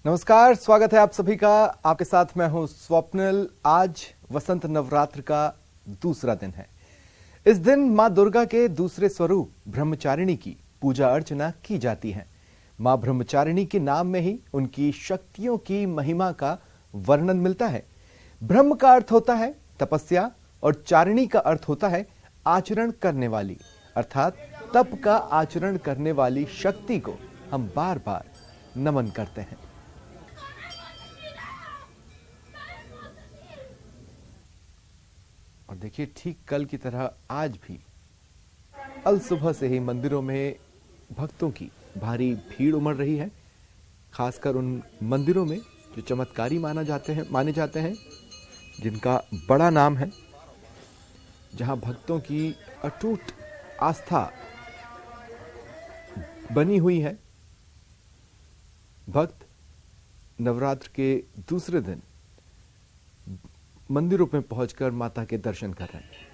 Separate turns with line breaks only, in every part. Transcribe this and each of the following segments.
नमस्कार, स्वागत है आप सभी का। आपके साथ मैं हूं स्वप्निल। आज वसंत नवरात्र का दूसरा दिन है। इस दिन मां दुर्गा के दूसरे स्वरूप ब्रह्मचारिणी की पूजा अर्चना की जाती है। मां ब्रह्मचारिणी के नाम में ही उनकी शक्तियों की महिमा का वर्णन मिलता है। ब्रह्म का अर्थ होता है तपस्या और चारिणी का अर्थ होता है आचरण करने वाली, अर्थात तप का आचरण करने वाली शक्ति को हम बार बार नमन करते हैं। और देखिए, ठीक कल की तरह आज भी अल सुबह से ही मंदिरों में भक्तों की भारी भीड़ उमड़ रही है। खासकर उन मंदिरों में जो चमत्कारी माने जाते हैं, जिनका बड़ा नाम है, जहां भक्तों की अटूट आस्था बनी हुई है। भक्त नवरात्र के दूसरे दिन मंदिरों में पहुंचकर माता के दर्शन कर रहे हैं।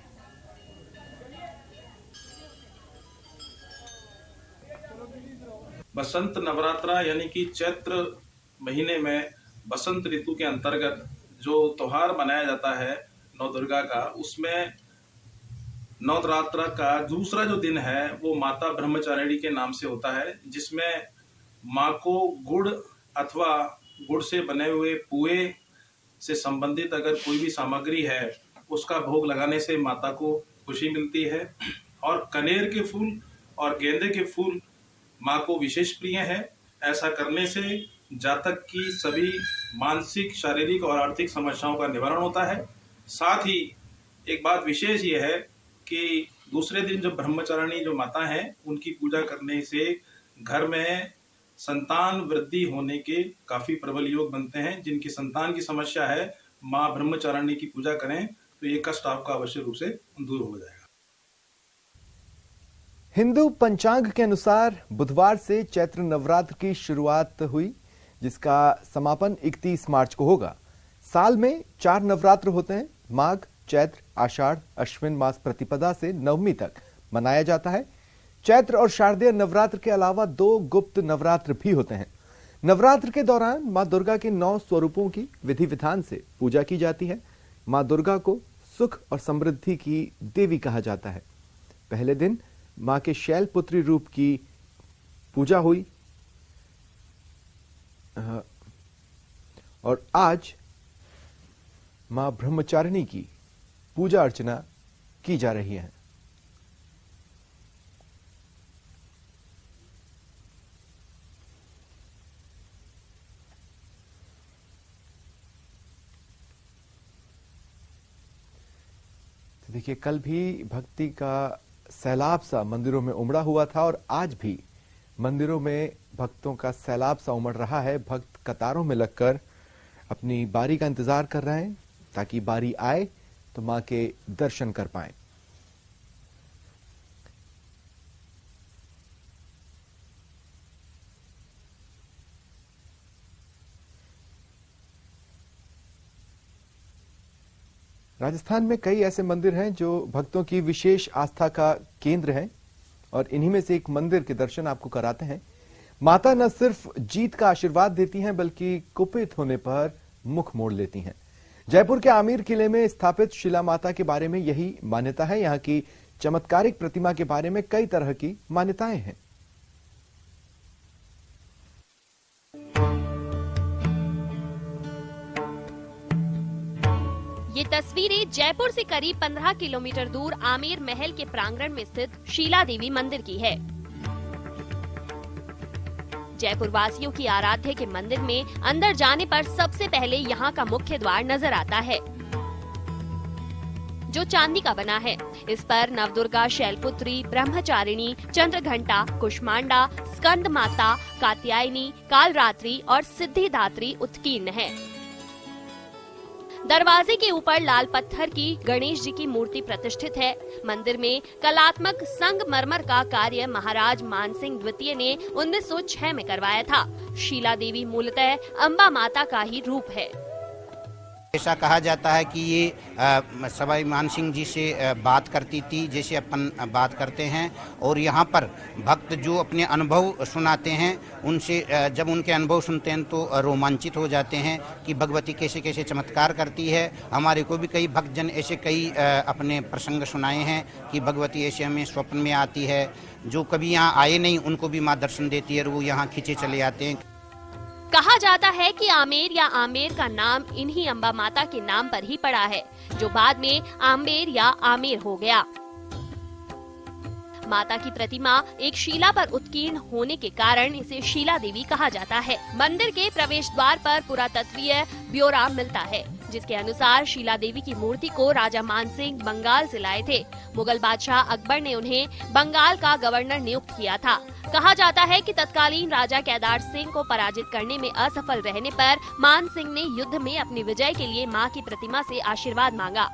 बसंत नवरात्रा यानी कि चैत्र महीने में बसंत ऋतु के अंतर्गत जो त्योहार मनाया जाता है नौ दुर्गा का, उसमें नवरात्रा का दूसरा जो दिन है वो माता ब्रह्मचारिणी के नाम से होता है, जिसमें माँ को गुड़ अथवा गुड़ से बने हुए पुए से संबंधित अगर कोई भी सामग्री है उसका भोग लगाने से माता को खुशी मिलती है। और कनेर के फूल और गेंदे के फूल माँ को विशेष प्रिय है। ऐसा करने से जातक की सभी मानसिक, शारीरिक और आर्थिक समस्याओं का निवारण होता है। साथ ही एक बात विशेष ये है कि दूसरे दिन जब ब्रह्मचारिणी जो माता हैं उनकी पूजा करने से घर में संतान वृद्धि होने के काफी प्रबल योग बनते हैं। जिनकी संतान की समस्या है, मां ब्रह्मचारिणी की पूजा करें तो ये कष्ट आपका अवश्य रूप से दूर हो जाएगा।
हिंदू पंचांग के अनुसार बुधवार से चैत्र नवरात्र की शुरुआत हुई, जिसका समापन 31 मार्च को होगा। साल में 4 नवरात्र होते हैं। माघ, चैत्र, आषाढ़, अश्विन मास प्रतिपदा से नवमी तक मनाया जाता है। चैत्र और शारदीय नवरात्र के अलावा 2 गुप्त नवरात्र भी होते हैं। नवरात्र के दौरान मां दुर्गा के 9 स्वरूपों की विधि विधान से पूजा की जाती है। मां दुर्गा को सुख और समृद्धि की देवी कहा जाता है। पहले दिन मां के शैलपुत्री रूप की पूजा हुई और आज मां ब्रह्मचारिणी की पूजा अर्चना की जा रही है। देखिए, कल भी भक्ति का सैलाब सा मंदिरों में उमड़ा हुआ था और आज भी मंदिरों में भक्तों का सैलाब सा उमड़ रहा है। भक्त कतारों में लगकर अपनी बारी का इंतजार कर रहे हैं ताकि बारी आए तो मां के दर्शन कर पाएं। राजस्थान में कई ऐसे मंदिर हैं जो भक्तों की विशेष आस्था का केंद्र हैं और इन्हीं में से एक मंदिर के दर्शन आपको कराते हैं। माता न सिर्फ जीत का आशीर्वाद देती हैं बल्कि कुपित होने पर मुख मोड़ लेती हैं। जयपुर के आमेर किले में स्थापित शिला माता के बारे में यही मान्यता है। यहां की चमत्कारिक प्रतिमा के बारे में कई तरह की मान्यताएं हैं।
ये तस्वीरें जयपुर से करीब 15 किलोमीटर दूर आमेर महल के प्रांगण में स्थित शीला देवी मंदिर की है। जयपुर वासियों की आराध्य के मंदिर में अंदर जाने पर सबसे पहले यहाँ का मुख्य द्वार नजर आता है, जो चांदी का बना है। इस पर नवदुर्गा, शैलपुत्री, ब्रह्मचारिणी, चंद्रघंटा, कुष्मांडा, स्कंद माता, कात्यायनी, कालरात्रि और सिद्धिदात्री उत्कीर्ण है। दरवाजे के ऊपर लाल पत्थर की गणेश जी की मूर्ति प्रतिष्ठित है। मंदिर में कलात्मक संगमरमर का कार्य महाराज मानसिंह द्वितीय ने 1906 में करवाया था। शीला देवी मूलतः अंबा माता का ही रूप है।
ऐसा कहा जाता है कि ये सवाई मान सिंह जी से बात करती थी जैसे अपन बात करते हैं, और यहाँ पर भक्त जो अपने अनुभव सुनाते हैं उनसे जब उनके अनुभव सुनते हैं तो रोमांचित हो जाते हैं कि भगवती कैसे कैसे चमत्कार करती है। हमारे को भी कई भक्तजन ऐसे कई अपने प्रसंग सुनाए हैं कि भगवती ऐसे हमें स्वप्न में आती है, जो कभी यहाँ आए नहीं उनको भी माँ दर्शन देती है और वो यहाँ खींचे चले आते हैं।
कहा जाता है कि आमेर या आमेर का नाम इन्हीं अम्बा माता के नाम पर ही पड़ा है, जो बाद में आम्बेर या आमेर हो गया। माता की प्रतिमा एक शिला पर उत्कीर्ण होने के कारण इसे शीला देवी कहा जाता है। मंदिर के प्रवेश द्वार पर पुरातत्वीय ब्यौरा मिलता है, जिसके अनुसार शीला देवी की मूर्ति को राजा मानसिंह बंगाल से लाए थे। मुगल बादशाह अकबर ने उन्हें बंगाल का गवर्नर नियुक्त किया था। कहा जाता है कि तत्कालीन राजा केदार सिंह को पराजित करने में असफल रहने पर मान सिंह ने युद्ध में अपनी विजय के लिए मां की प्रतिमा से आशीर्वाद मांगा।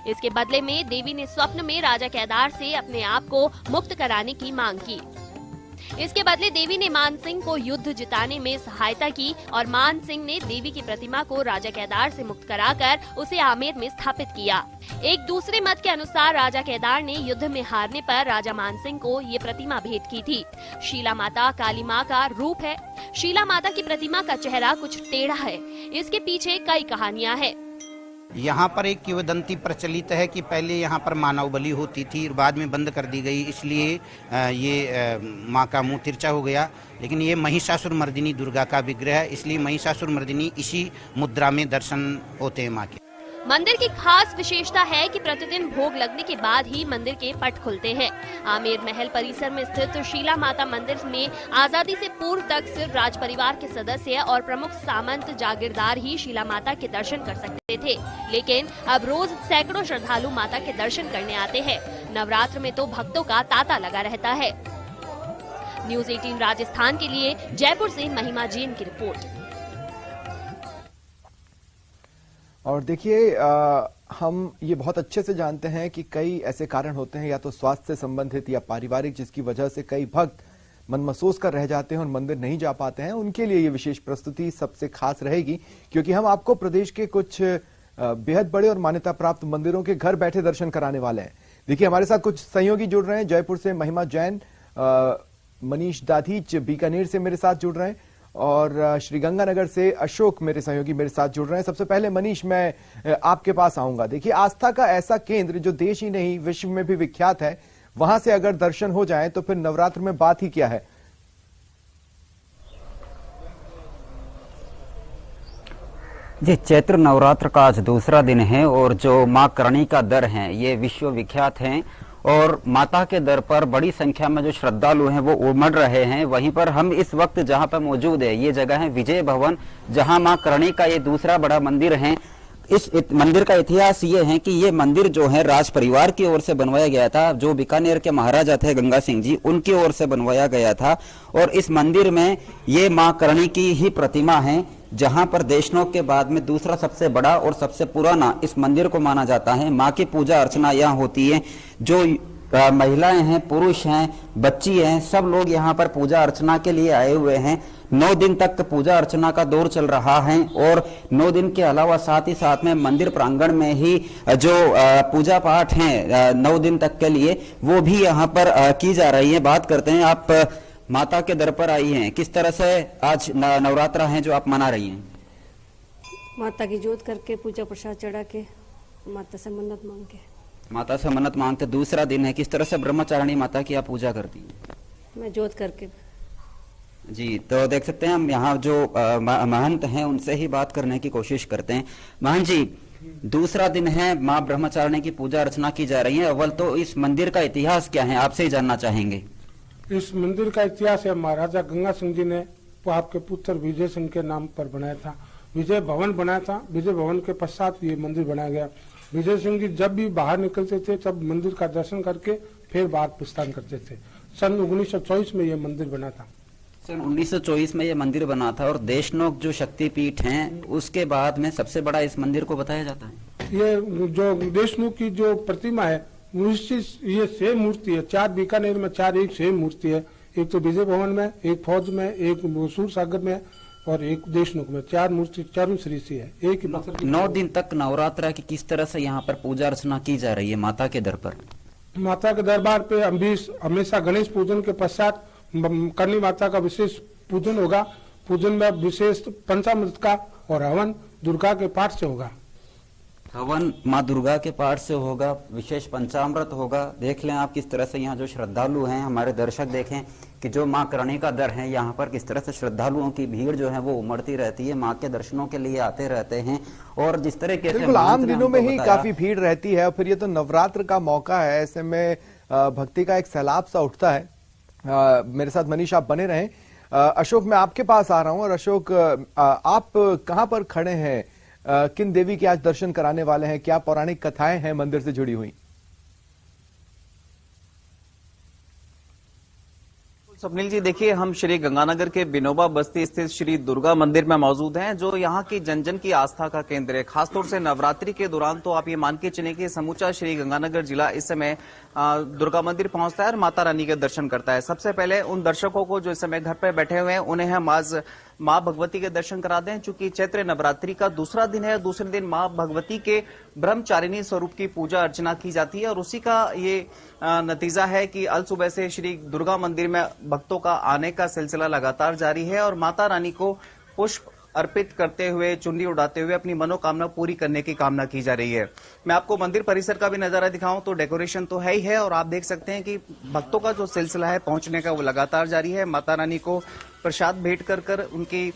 इसके बदले में देवी ने स्वप्न में राजा केदार से अपने आप को मुक्त कराने की मांग की। इसके बदले देवी ने मान सिंह को युद्ध जिताने में सहायता की और मान सिंह ने देवी की प्रतिमा को राजा केदार से मुक्त कराकर उसे आमेर में स्थापित किया। एक दूसरे मत के अनुसार राजा केदार ने युद्ध में हारने पर राजा मान सिंह को ये प्रतिमा भेंट की थी। शीला माता काली माँ का रूप है। शीला माता की प्रतिमा का चेहरा कुछ टेढ़ा है। इसके पीछे कई कहानियाँ हैं।
यहाँ पर एक किंवदंती प्रचलित है कि पहले यहाँ पर मानव बलि होती थी, बाद में बंद कर दी गई, इसलिए ये माँ का मुंह तिरछा हो गया। लेकिन ये महिषासुर मर्दिनी दुर्गा का विग्रह है, इसलिए महिषासुर मर्दिनी इसी मुद्रा में दर्शन होते हैं माँ के।
मंदिर की खास विशेषता है कि प्रतिदिन भोग लगने के बाद ही मंदिर के पट खुलते हैं। आमेर महल परिसर में स्थित शीला माता मंदिर में आजादी से पूर्व तक सिर्फ राज परिवार के सदस्य और प्रमुख सामंत जागीरदार ही शीला माता के दर्शन कर सकते थे, लेकिन अब रोज सैकड़ों श्रद्धालु माता के दर्शन करने आते हैं। नवरात्र में तो भक्तों का तांता लगा रहता है। न्यूज़ 18 राजस्थान के लिए जयपुर से महिमा जैन की रिपोर्ट।
और देखिए हम ये बहुत अच्छे से जानते हैं कि कई ऐसे कारण होते हैं, या तो स्वास्थ्य से संबंधित या पारिवारिक, जिसकी वजह से कई भक्त मन महसूस कर रह जाते हैं और मंदिर नहीं जा पाते हैं। उनके लिए ये विशेष प्रस्तुति सबसे खास रहेगी, क्योंकि हम आपको प्रदेश के कुछ बेहद बड़े और मान्यता प्राप्त मंदिरों के घर बैठे दर्शन कराने वाले हैं। देखिए हमारे साथ कुछ सहयोगी जुड़ रहे हैं। जयपुर से महिमा जैन, मनीष दाधीच बीकानेर से मेरे साथ जुड़ रहे हैं, और श्रीगंगानगर से अशोक मेरे सहयोगी मेरे साथ जुड़ रहे हैं। सबसे पहले मनीष, मैं आपके पास आऊंगा। देखिए आस्था का ऐसा केंद्र जो देश ही नहीं विश्व में भी विख्यात है, वहां से अगर दर्शन हो जाए तो फिर नवरात्र में बात ही क्या है।
जी, चैत्र नवरात्र का आज दूसरा दिन है और जो मां करणी का दर है ये विश्व विख्यात हैं और माता के दर पर बड़ी संख्या में जो श्रद्धालु हैं वो उमड़ रहे हैं। वहीं पर हम इस वक्त जहां पर मौजूद है ये जगह है विजय भवन, जहां मां करणी का ये दूसरा बड़ा मंदिर है। इस मंदिर का इतिहास ये है कि ये मंदिर जो है राज परिवार की ओर से बनवाया गया था। जो बीकानेर के महाराजा थे गंगा सिंह जी, उनकी ओर से बनवाया गया था। और इस मंदिर में ये मां करणी की ही प्रतिमा है, जहां पर देशनोक के बाद में दूसरा सबसे बड़ा और सबसे पुराना इस मंदिर को माना जाता है। मां की पूजा अर्चना यहाँ होती है। जो महिलाएं हैं, पुरुष हैं, बच्ची हैं, सब लोग यहाँ पर पूजा अर्चना के लिए आए हुए हैं। 9 दिन तक पूजा अर्चना का दौर चल रहा है और 9 दिन के अलावा साथ ही साथ में मंदिर प्रांगण में ही जो पूजा पाठ है 9 दिन तक के लिए वो भी यहाँ पर की जा रही है। बात करते हैं, आप माता के दर पर आई हैं, किस तरह से आज नवरात्रा है जो आप मना रही हैं?
माता की जोत करके पूजा प्रसाद चढ़ा के माता से मन्नत मांग के।
माता से मन्नत मांगते दूसरा दिन है, किस तरह से ब्रह्मचारिणी माता की आप पूजा करती हैं?
मैं जोत करके।
जी, तो देख सकते हैं हम यहाँ जो महंत हैं उनसे ही बात करने की कोशिश करते हैं। महंत जी, दूसरा दिन है, माँ ब्रह्मचारिणी की पूजा अर्चना की जा रही है। अव्वल तो इस मंदिर का इतिहास क्या है, आपसे ही जानना चाहेंगे।
इस मंदिर का इतिहास है, महाराजा गंगा सिंह जी ने वो आपके पुत्र विजय सिंह के नाम पर बनाया था। विजय भवन बनाया था। विजय भवन के पश्चात ये मंदिर बनाया गया। विजय सिंह जी जब भी बाहर निकलते थे तब मंदिर का दर्शन करके फिर बाहर प्रस्थान करते थे। सन 1924 में ये मंदिर बना था।
सन 1924 में ये मंदिर बना था और देशनोक जो शक्तिपीठ हैं उसके बाद में सबसे बड़ा इस मंदिर को बताया जाता है।
ये जो देशमुख की जो प्रतिमा है ये सेम मूर्ति है। 4 बीकानेर में 4 एक सेम मूर्ति है। एक तो विजय भवन में, एक फौज में, एक सूर सागर में और एक देशमुख में 4 मूर्ति चारों श्री से है। एक ही पत्थर की
9 दिन तक नवरात्रा की किस तरह से यहाँ पर पूजा अर्चना की जा रही है माता के दर पर?
माता के दरबार पे हमेशा गणेश पूजन के पश्चात करनी माता का विशेष पूजन होगा। पूजन में विशेष पंचामृत का और हवन दुर्गा के पाठ से होगा।
हवन माँ दुर्गा के पाठ से होगा, विशेष पंचामृत होगा। देख लें आप किस तरह से यहाँ जो श्रद्धालु हैं, हमारे दर्शक देखें कि जो माँ करणी का दर है, यहाँ पर किस तरह से श्रद्धालुओं की भीड़ जो है वो उमड़ती रहती है, माँ के दर्शनों के लिए आते रहते हैं। और जिस तरीके से
बिल्कुल आम दिनों में ही काफी भीड़ रहती है और फिर ये तो नवरात्र का मौका है, ऐसे में भक्ति का एक सैलाब सा उठता है। मेरे साथ मनीष आप बने रहें। अशोक मैं आपके पास आ रहा हूं और अशोक आप कहां पर खड़े हैं, किन देवी के आज दर्शन कराने वाले हैं, क्या पौराणिक कथाएं हैं मंदिर से जुड़ी हुई?
स्वप्निल जी देखिए, हम श्री गंगानगर के बिनोबा बस्ती स्थित श्री दुर्गा मंदिर में मौजूद हैं, जो यहाँ की जन जन की आस्था का केंद्र है। खासतौर से नवरात्रि के दौरान तो आप ये मान के चलें कि समूचा श्री गंगानगर जिला इस समय दुर्गा मंदिर पहुंचता है और माता रानी के दर्शन करता है। सबसे पहले उन दर्शकों को जो इस समय घर पर बैठे हुए हैं उन्हें हम आज माँ भगवती के दर्शन करा दें। चूंकि चैत्र नवरात्रि का दूसरा दिन है, दूसरे दिन माँ भगवती के ब्रह्मचारिणी स्वरूप की पूजा अर्चना की जाती है और उसी का ये नतीजा है कि अल सुबह से श्री दुर्गा मंदिर में भक्तों का आने का सिलसिला लगातार जारी है और माता रानी को पुष्प अर्पित करते हुए, चुन्नी उड़ाते हुए अपनी मनोकामना पूरी करने की कामना की जा रही है। मैं आपको मंदिर परिसर का भी नजारा दिखाऊं तो डेकोरेशन तो है ही है और आप देख सकते हैं कि भक्तों का जो सिलसिला है पहुंचने का वो लगातार जारी है। माता रानी को प्रसाद भेंट कर उनकी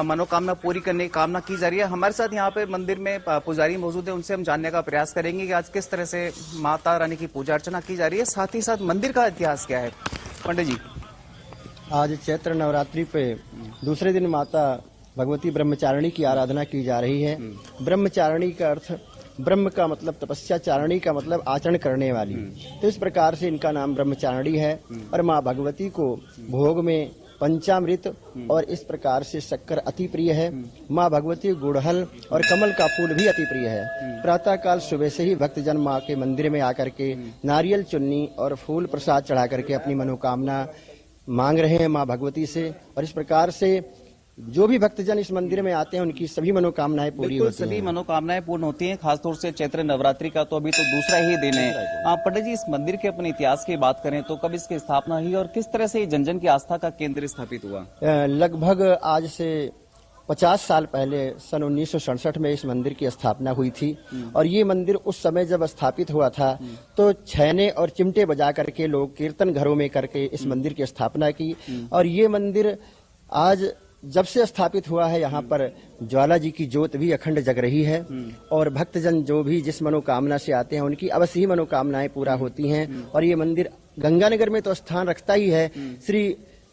मनोकामना पूरी करने की कामना की जा रही है। हमारे साथ यहाँ पे मंदिर में पुजारी मौजूद है, उनसे हम जानने का प्रयास करेंगे कि आज किस तरह से माता रानी की पूजा अर्चना की जा रही है, साथ ही साथ मंदिर का इतिहास क्या है। पंडित जी,
आज चैत्र नवरात्रि पे दूसरे दिन माता भगवती ब्रह्मचारिणी की आराधना की जा रही है। ब्रह्मचारिणी का अर्थ ब्रह्म का मतलब तपस्या, चारिणी का मतलब आचरण करने वाली, तो इस प्रकार से इनका नाम ब्रह्मचारिणी है। और माँ भगवती को भोग में पंचामृत और इस प्रकार से शक्कर अति प्रिय है। माँ भगवती गुड़हल और कमल का फूल भी अति प्रिय है। प्रातः काल सुबह से ही भक्तजन माँ के मंदिर में आकर के नारियल चुन्नी और फूल प्रसाद चढ़ा करके अपनी मनोकामना मांग रहे हैं माँ भगवती से। और इस प्रकार से जो भी भक्तजन इस मंदिर में आते हैं उनकी सभी मनोकामनाएं पूरी होती हैं।
सभी मनोकामनाएं पूर्ण होती हैं। खासतौर से चैत्र नवरात्रि का तो अभी तो दूसरा ही दिन है। पंडित जी, इस मंदिर के अपने इतिहास की बात करें तो कब इसकी स्थापना हुई और किस तरह से जन जन की आस्था का केंद्र स्थापित हुआ?
लगभग आज से 50 साल पहले सन 1967 में इस मंदिर की स्थापना हुई थी। और ये मंदिर उस समय जब स्थापित हुआ था तो छैने और चिमटे बजा करके लोग कीर्तन घरों में करके इस मंदिर की स्थापना की। और ये मंदिर आज जब से स्थापित हुआ है यहाँ पर ज्वाला जी की ज्योत भी अखंड जग रही है। और भक्तजन जो भी जिस मनोकामना से आते हैं उनकी अवश्य ही मनोकामनाएं पूरा होती हैं। और ये मंदिर गंगानगर में तो स्थान रखता ही है, श्री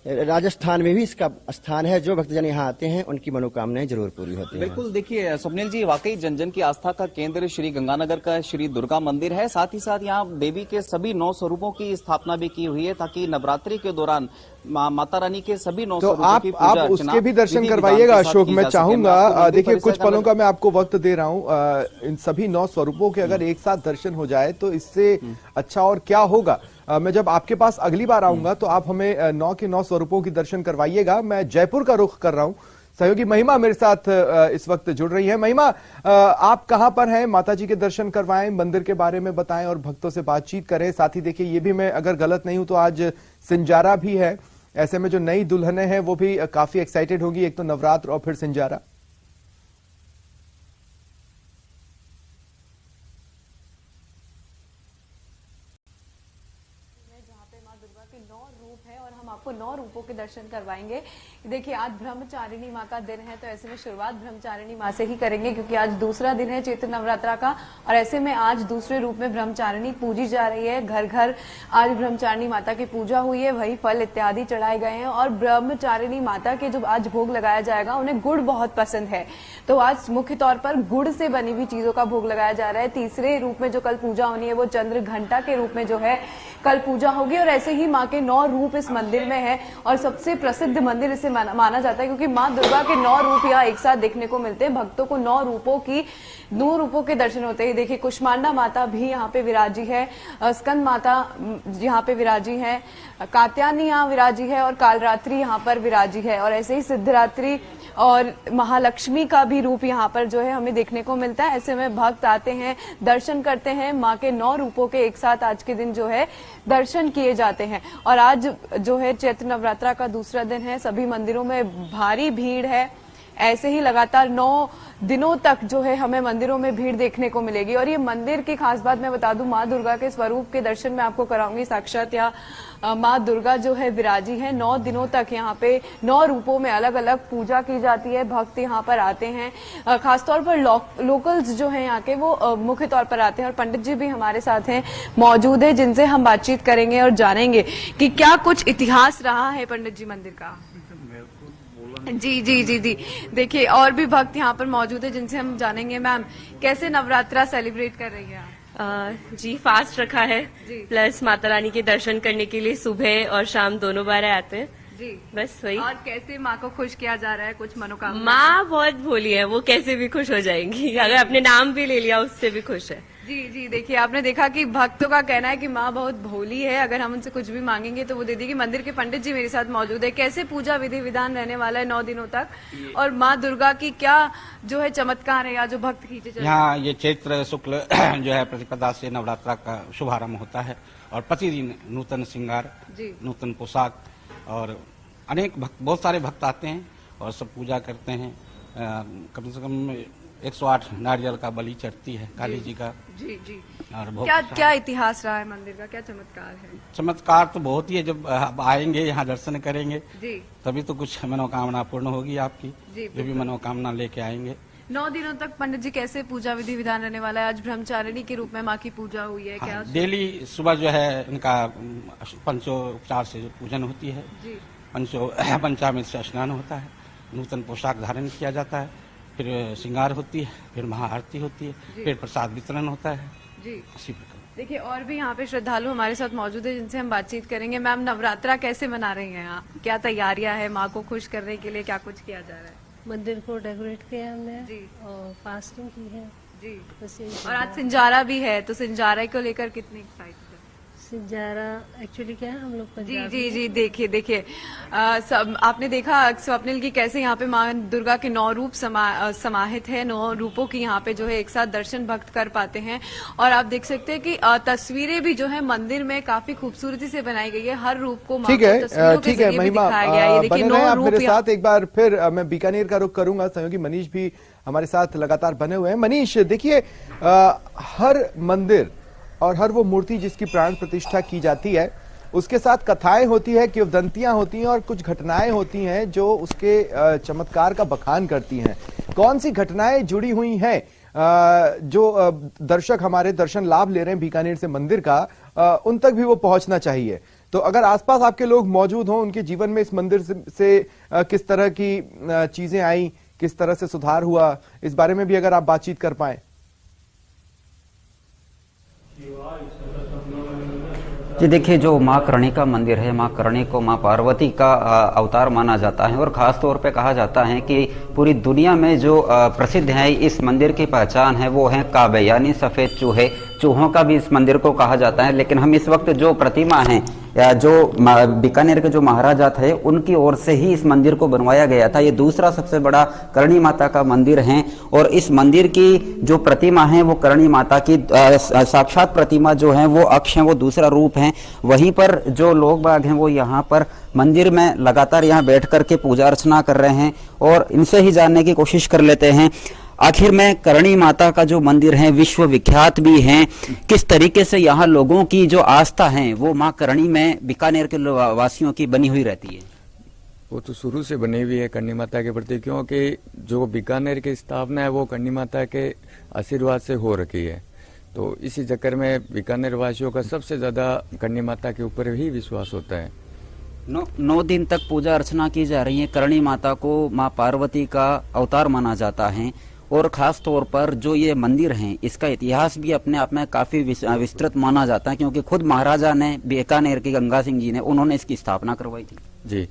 राजस्थान में भी इसका स्थान है। जो भक्तजन यहाँ आते हैं उनकी मनोकामनाएं जरूर पूरी होती हैं।
बिल्कुल, देखिए स्वप्निल जी, वाकई जन जन की आस्था का केंद्र श्री गंगानगर का श्री दुर्गा मंदिर है। साथ ही साथ यहाँ देवी के सभी 9 स्वरूपों की स्थापना भी की हुई है ताकि नवरात्रि के दौरान माता रानी के सभी 9 स्वरूपों की पूजा
आप उसके भी दर्शन करवाइएगा अशोक। मैं चाहूंगा, देखिए कुछ पलों का मैं आपको वक्त दे रहा हूँ। इन सभी 9 स्वरूपों के अगर एक साथ दर्शन हो जाए तो इससे अच्छा और क्या होगा। मैं जब आपके पास अगली बार आऊंगा तो आप हमें 9 के 9 स्वरूपों की दर्शन करवाइएगा। मैं जयपुर का रुख कर रहा हूं। सहयोगी महिमा मेरे साथ इस वक्त जुड़ रही है। महिमा, आप कहां पर हैं? माताजी के दर्शन करवाएं, मंदिर के बारे में बताएं और भक्तों से बातचीत करें। साथ ही देखिए, ये भी मैं अगर गलत नहीं हूं तो आज सिंजारा भी है। ऐसे में जो नई दुल्हनें हैं वो भी काफी एक्साइटेड होगी, एक तो नवरात्र और फिर सिंजारा।
आपको 9 रूपों के दर्शन करवाएंगे। देखिए, आज ब्रह्मचारिणी माँ का दिन है तो ऐसे में शुरुआत ब्रह्मचारिणी माँ से ही करेंगे क्योंकि आज दूसरा दिन है चैत्र नवरात्रा का। और ऐसे में आज दूसरे रूप में ब्रह्मचारिणी पूजी जा रही है। घर घर आज ब्रह्मचारिणी माता की पूजा हुई है, वही फल इत्यादि चढ़ाए गए हैं। और ब्रह्मचारिणी माता के जो आज भोग लगाया जाएगा, उन्हें गुड़ बहुत पसंद है तो आज मुख्य तौर पर गुड़ से बनी हुई चीजों का भोग लगाया जा रहा है। तीसरे रूप में जो कल पूजा होनी है वो चंद्र घंटा के रूप में जो है कल पूजा होगी। और ऐसे ही माँ के 9 रूप इस मंदिर में है और सबसे प्रसिद्ध मंदिर इसे माना जाता है क्योंकि माँ दुर्गा के 9 रूप यहाँ एक साथ देखने को मिलते हैं। भक्तों को 9 रूपों के दर्शन होते हैं। देखिए, कुष्मांडा माता भी यहाँ पे विराजी है, स्कंद माता यहाँ पे विराजी है, कात्यायनी यहाँ विराजी है और कालरात्रि यहाँ पर विराजी है। और ऐसे ही सिद्धरात्रि और महालक्ष्मी का भी रूप यहाँ पर जो है हमें देखने को मिलता है। ऐसे में भक्त आते हैं, दर्शन करते हैं, माँ के 9 रूपों के एक साथ आज के दिन जो है दर्शन किए जाते हैं। और आज जो है चैत्र नवरात्रा का दूसरा दिन है, सभी मंदिरों में भारी भीड़ है। ऐसे ही लगातार 9 दिनों तक जो है हमें मंदिरों में भीड़ देखने को मिलेगी। और ये मंदिर की खास बात मैं बता दूं, माँ दुर्गा के स्वरूप के दर्शन मैं आपको कराऊंगी। साक्षात यहाँ माँ दुर्गा जो है विराजी है। 9 दिनों तक यहाँ पे 9 रूपों में अलग अलग पूजा की जाती है। भक्त यहाँ पर आते हैं, खासतौर पर लोकल्स जो है यहाँ के वो मुख्य तौर पर आते हैं। और पंडित जी भी हमारे साथ हैं, मौजूद है, जिनसे हम बातचीत करेंगे और जानेंगे कि क्या कुछ इतिहास रहा है पंडित जी मंदिर का। जी जी जी जी देखिए, और भी भक्त यहाँ पर मौजूद है जिनसे हम जानेंगे। मैम, कैसे नवरात्रा सेलिब्रेट कर रही है आप?
जी फास्ट रखा है, प्लस माता रानी के दर्शन करने के लिए सुबह और शाम दोनों बार आते हैं
जी,
बस वही।
और कैसे माँ को खुश किया जा रहा है? कुछ मनोकामना?
माँ बहुत भोली है, वो कैसे भी खुश हो जाएंगी, अगर अपने नाम भी ले लिया उससे भी खुश है।
जी जी देखिए, आपने देखा कि भक्तों का कहना है कि माँ बहुत भोली है, अगर हम उनसे कुछ भी मांगेंगे तो वो दे देगी। मंदिर के पंडित जी मेरे साथ मौजूद है। कैसे पूजा विधि विधान रहने वाला है 9 दिनों तक, और माँ दुर्गा की क्या जो है चमत्कार है या जो भक्त खींचे चले?
यहाँ ये चैत्र शुक्ल जो है प्रतिपदा से नवरात्रा का शुभारंभ होता है और प्रतिदिन नूतन श्रृंगार, नूतन पोशाक, और अनेक भक्त, बहुत सारे भक्त आते हैं और सब पूजा करते हैं। कम से कम 108 नारियल का बलि चढ़ती है काली जी का।
जी जी।
और
क्या इतिहास रहा है मंदिर का, क्या चमत्कार है?
चमत्कार तो बहुत ही है। जब आप आएंगे यहाँ दर्शन करेंगे
जी,
तभी तो कुछ मनोकामना पूर्ण होगी आपकी, जो भी मनोकामना लेके आएंगे।
9 दिनों तक पंडित जी कैसे पूजा विधि विधान रहने वाला है? आज ब्रह्मचारिणी के रूप में माँ की पूजा हुई है। क्या
डेली सुबह जो है इनका पंचोपचार से जो पूजन होती है, पंचामृत से स्नान होता है, नूतन पोशाक धारण किया जाता है, फिर श्रृंगार होती है, फिर महाआरती होती है, फिर प्रसाद वितरण होता है जी। इसी प्रकार
देखिए, और भी यहाँ पे श्रद्धालु हमारे साथ मौजूद है जिनसे हम बातचीत करेंगे। मैम, नवरात्रा कैसे मना रही हैं आप? क्या तैयारियां है? माँ को खुश करने के लिए क्या कुछ किया जा रहा है?
मंदिर को डेकोरेट किया हमने जी, और फास्टिंग की है
जी, बस यही। और आज सिंजारा भी है, तो सिंजारा को लेकर कितनी एक्साइटेड?
सिंजारा एक्चुअली क्या है, हम लोग पंजाबी।
जी जी जी देखिए सब आपने देखा स्वप्निल की कैसे यहाँ पे माँ दुर्गा के 9 रूप समाहित है। 9 रूपों की यहाँ पे जो है एक साथ दर्शन भक्त कर पाते हैं। और आप देख सकते हैं कि तस्वीरें भी जो है मंदिर में काफी खूबसूरती से बनाई गई है। हर रूप को
ठीक है महिमा, बने रहे आप मेरे साथ। एक बार फिर मैं बीकानेर का रुख करूंगा, सहयोगी मनीष भी हमारे साथ लगातार बने हुए हैं। मनीष, देखिए हर मंदिर और हर वो मूर्ति जिसकी प्राण प्रतिष्ठा की जाती है, उसके साथ कथाएं होती है, किंवदंतियां होती हैं और कुछ घटनाएं होती हैं जो उसके चमत्कार का बखान करती हैं। कौन सी घटनाएं जुड़ी हुई हैं जो दर्शक हमारे दर्शन लाभ ले रहे हैं बीकानेर से मंदिर का, उन तक भी वो पहुंचना चाहिए? तो अगर आसपास आपके लोग मौजूद हों, उनके जीवन में इस मंदिर से किस तरह की चीजें आई, किस तरह से सुधार हुआ, इस बारे में भी अगर आप बातचीत कर पाए।
जी देखिए, जो माँ करणी का मंदिर है, माँ करणी को माँ पार्वती का अवतार माना जाता है और खास तौर पे कहा जाता है कि पूरी दुनिया में जो प्रसिद्ध है इस मंदिर की पहचान है वो है काबे, यानी सफेद चूहे। चूहों का भी इस मंदिर को कहा जाता है। लेकिन हम इस वक्त जो प्रतिमा है, या जो बीकानेर के जो महाराजा थे उनकी ओर से ही इस मंदिर को बनवाया गया था। ये दूसरा सबसे बड़ा करणी माता का मंदिर है और इस मंदिर की जो प्रतिमा है वो करणी माता की साक्षात प्रतिमा जो है वो अक्ष है, वो दूसरा रूप है। वहीं पर जो लोग बाग हैं वो यहाँ पर मंदिर में लगातार यहाँ बैठ करके पूजा अर्चना कर रहे हैं और इनसे ही जानने की कोशिश कर लेते हैं आखिर में करणी माता का जो मंदिर है विश्व विख्यात भी है, किस तरीके से यहाँ लोगों की जो आस्था है वो माँ करणी में बीकानेर के वासियों की बनी हुई रहती है।
वो तो शुरू से बनी हुई है करणी माता के प्रति, क्योंकि जो बीकानेर की स्थापना है वो करणी माता के आशीर्वाद से हो रखी है। तो इसी चक्कर में बीकानेर वासियों का सबसे ज्यादा करणी माता के ऊपर ही विश्वास होता है।
9 दिन तक पूजा अर्चना की जा रही है। करणी माता को माँ पार्वती का अवतार माना जाता है और खास तौर पर जो ये मंदिर है इसका इतिहास भी अपने आप में काफी विस्तृत माना जाता है, क्योंकि खुद महाराजा ने बीकानेर के गंगा सिंह जी ने उन्होंने इसकी स्थापना करवाई थी।
जी,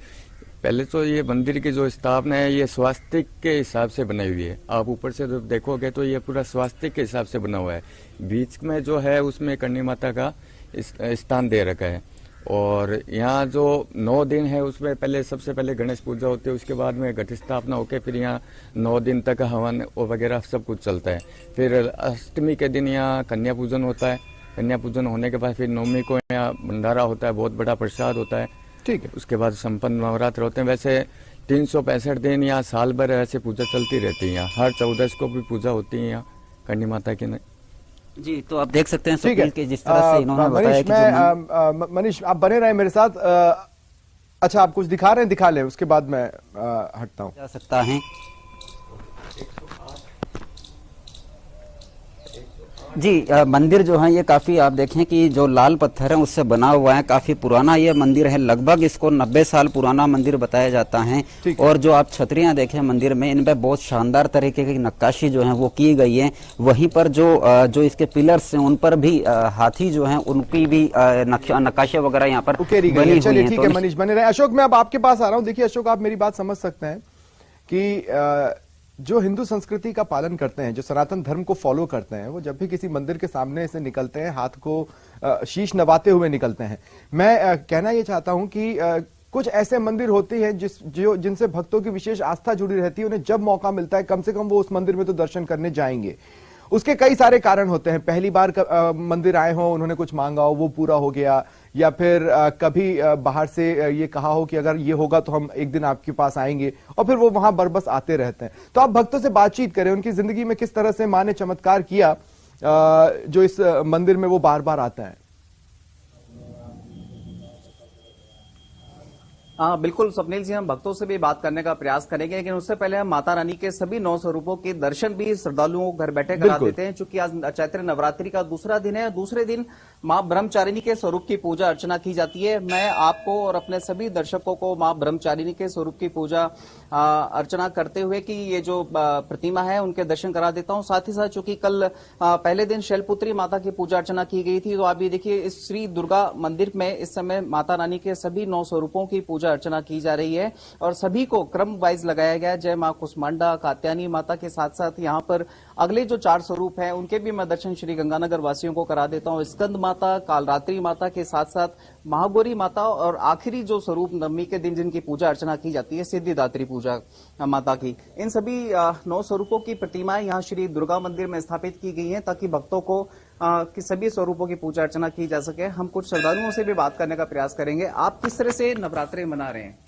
पहले तो ये मंदिर की जो स्थापना है ये स्वास्तिक के हिसाब से बनाई हुई है। आप ऊपर से जब देखोगे तो ये पूरा स्वास्तिक के हिसाब से बना हुआ है। बीच में जो है उसमें करणी माता का स्थान दे रखा है और यहाँ जो 9 दिन है उसमें पहले सबसे पहले गणेश पूजा होती है, उसके बाद में घट स्थापना होकर फिर यहाँ 9 दिन तक हवन वगैरह सब कुछ चलता है। फिर अष्टमी के दिन यहाँ कन्या पूजन होता है। कन्या पूजन होने के बाद फिर नवमी को यहाँ भंडारा होता है, बहुत बड़ा प्रसाद होता है।
ठीक है,
उसके बाद संपन्न नवरात्र होते हैं। वैसे 365 दिन यहाँ साल भर ऐसे पूजा चलती रहती है। यहाँ हर 14 को भी पूजा होती है यहाँ करणी माता की।
जी, तो आप देख सकते हैं स्वप्निल के जिस तरह से इन्होंने बताया कि
मनीष आप बने रहे मेरे साथ। अच्छा, आप कुछ दिखा रहे हैं, दिखा लें, उसके बाद मैं हटता हूँ।
जा सकता है जी। मंदिर जो है ये काफी, आप देखें कि जो लाल पत्थर है उससे बना हुआ है, काफी पुराना ये मंदिर है। लगभग इसको 90 साल पुराना मंदिर बताया जाता है। और जो आप छतरियां देखें मंदिर में, इनपे बहुत शानदार तरीके की नक्काशी जो है वो की गई है। वहीं पर जो इसके पिलर्स हैं उन पर भी हाथी जो है उनकी भी नक्काशी वगैरह यहाँ पर
उकेरी गई है। चलिए ठीक है मनीष, बने रहे। अशोक, मैं अब आपके पास आ रहा हूँ। देखिए अशोक, आप मेरी बात समझ सकते हैं कि जो हिंदू संस्कृति का पालन करते हैं, जो सनातन धर्म को फॉलो करते हैं, वो जब भी किसी मंदिर के सामने से निकलते हैं हाथ को शीश नवाते हुए निकलते हैं। मैं कहना ये चाहता हूं कि कुछ ऐसे मंदिर होते हैं जिनसे भक्तों की विशेष आस्था जुड़ी रहती है। उन्हें जब मौका मिलता है कम से कम वो उस मंदिर में तो दर्शन करने जाएंगे। उसके कई सारे कारण होते हैं। पहली बार मंदिर आए हो, उन्होंने कुछ मांगा हो, वो पूरा हो गया, या फिर कभी बाहर से ये कहा हो कि अगर ये होगा तो हम एक दिन आपके पास आएंगे, और फिर वो वहां बरबस आते रहते हैं। तो आप भक्तों से बातचीत करें, उनकी जिंदगी में किस तरह से मां ने चमत्कार किया जो इस मंदिर में वो बार बार आता है।
हाँ बिल्कुल स्वप्निल जी, हम भक्तों से भी बात करने का प्रयास करेंगे, लेकिन उससे पहले हम माता रानी के सभी 9 स्वरूपों के दर्शन भी श्रद्धालुओं को घर बैठे करा देते हैं। चूंकि आज चैत्र नवरात्रि का दूसरा दिन है, दूसरे दिन मां ब्रह्मचारिणी के स्वरूप की पूजा अर्चना की जाती है। मैं आपको और अपने सभी दर्शकों को मां ब्रह्मचारिणी के स्वरूप की पूजा अर्चना करते हुए कि ये जो प्रतिमा है उनके दर्शन करा देता हूं। साथ ही साथ चूंकि कल पहले दिन शैलपुत्री माता की पूजा अर्चना की गई थी, तो आप ये देखिए इस श्री दुर्गा मंदिर में इस समय माता रानी के सभी 9 स्वरूपों की पूजा अर्चना की जा रही है और सभी को क्रम वाइज लगाया गया है। जय मां कुष्मांडा, कात्यायनी माता के साथ साथ यहाँ पर अगले जो 4 स्वरूप हैं उनके भी मैं दर्शन श्री गंगानगर वासियों को करा देता हूँ। स्कंद माता, कालरात्रि माता के साथ साथ महागौरी माता और आखिरी जो स्वरूप नवमी के दिन जिनकी पूजा अर्चना की जाती है सिद्धिदात्री पूजा माता की। इन सभी 9 स्वरूपों की प्रतिमाएं यहाँ श्री दुर्गा मंदिर में स्थापित की गई हैं ताकि भक्तों को कि सभी स्वरूपों की पूजा अर्चना की जा सके। हम कुछ श्रद्धालुओं से भी बात करने का प्रयास करेंगे। आप किस तरह से नवरात्रे मना रहे हैं?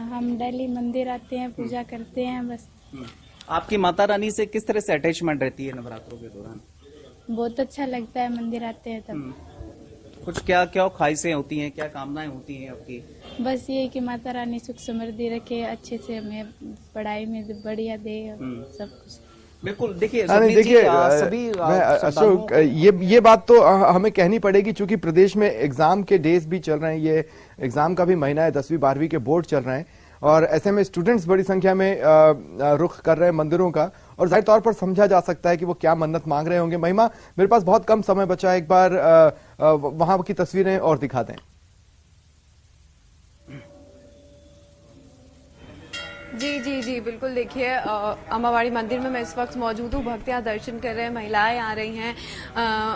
हम डेली मंदिर आते हैं, पूजा करते हैं बस।
आपकी माता रानी से किस तरह से अटैचमेंट रहती है नवरात्रों के दौरान?
बहुत अच्छा लगता है, मंदिर आते हैं तब।
कुछ क्या क्या ख्वाहिशें होती हैं, क्या कामनाएं होती हैं आपकी?
बस ये कि माता रानी सुख समृद्धि रखे, अच्छे से हमें पढ़ाई में बढ़िया दे, सब कुछ।
बिल्कुल, देखिए
सभी अशोक, ये बात तो हमें कहनी पड़ेगी चूंकि प्रदेश में एग्जाम के डेज भी चल रहे हैं, ये एग्जाम का भी महीना है, 10वीं 12वीं के बोर्ड चल रहे हैं और ऐसे में स्टूडेंट्स बड़ी संख्या में रुख कर रहे हैं मंदिरों का और जाहिर तौर पर समझा जा सकता है कि वो क्या मन्नत मांग रहे होंगे। महिमा, मेरे पास बहुत कम समय बचा है, एक बार वहां की तस्वीरें और दिखा दें।
जी जी जी बिल्कुल, देखिए अम्बावाड़ी मंदिर में मैं इस वक्त मौजूद हूँ। भक्त यहाँ दर्शन कर रहे हैं, महिलाएं आ रही हैं।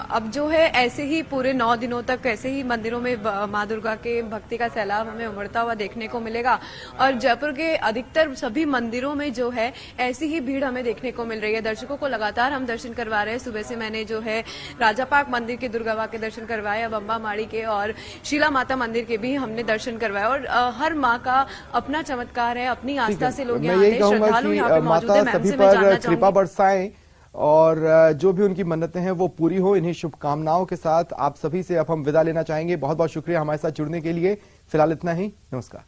अब जो है ऐसे ही पूरे 9 दिनों तक ऐसे ही मंदिरों में माँ दुर्गा के भक्ति का सैलाब हमें उमड़ता हुआ देखने को मिलेगा और जयपुर के अधिकतर सभी मंदिरों में जो है ऐसी ही भीड़ हमें देखने को मिल रही है। दर्शकों को लगातार हम दर्शन करवा रहे हैं। सुबह से मैंने जो है राजा पार्क मंदिर के दुर्गा माँ के दर्शन करवाए, अब अम्बावाड़ी के और शीला माता मंदिर के भी हमने दर्शन करवाए और हर माँ का अपना चमत्कार है, अपनी आस्था से लोग
मैं यही कहूंगा कि माता सभी पर कृपा बरसाएं और जो भी उनकी मन्नतें हैं वो पूरी हो। इन्हीं शुभकामनाओं के साथ आप सभी से अब हम विदा लेना चाहेंगे। बहुत बहुत शुक्रिया हमारे साथ जुड़ने के लिए। फिलहाल इतना ही, नमस्कार।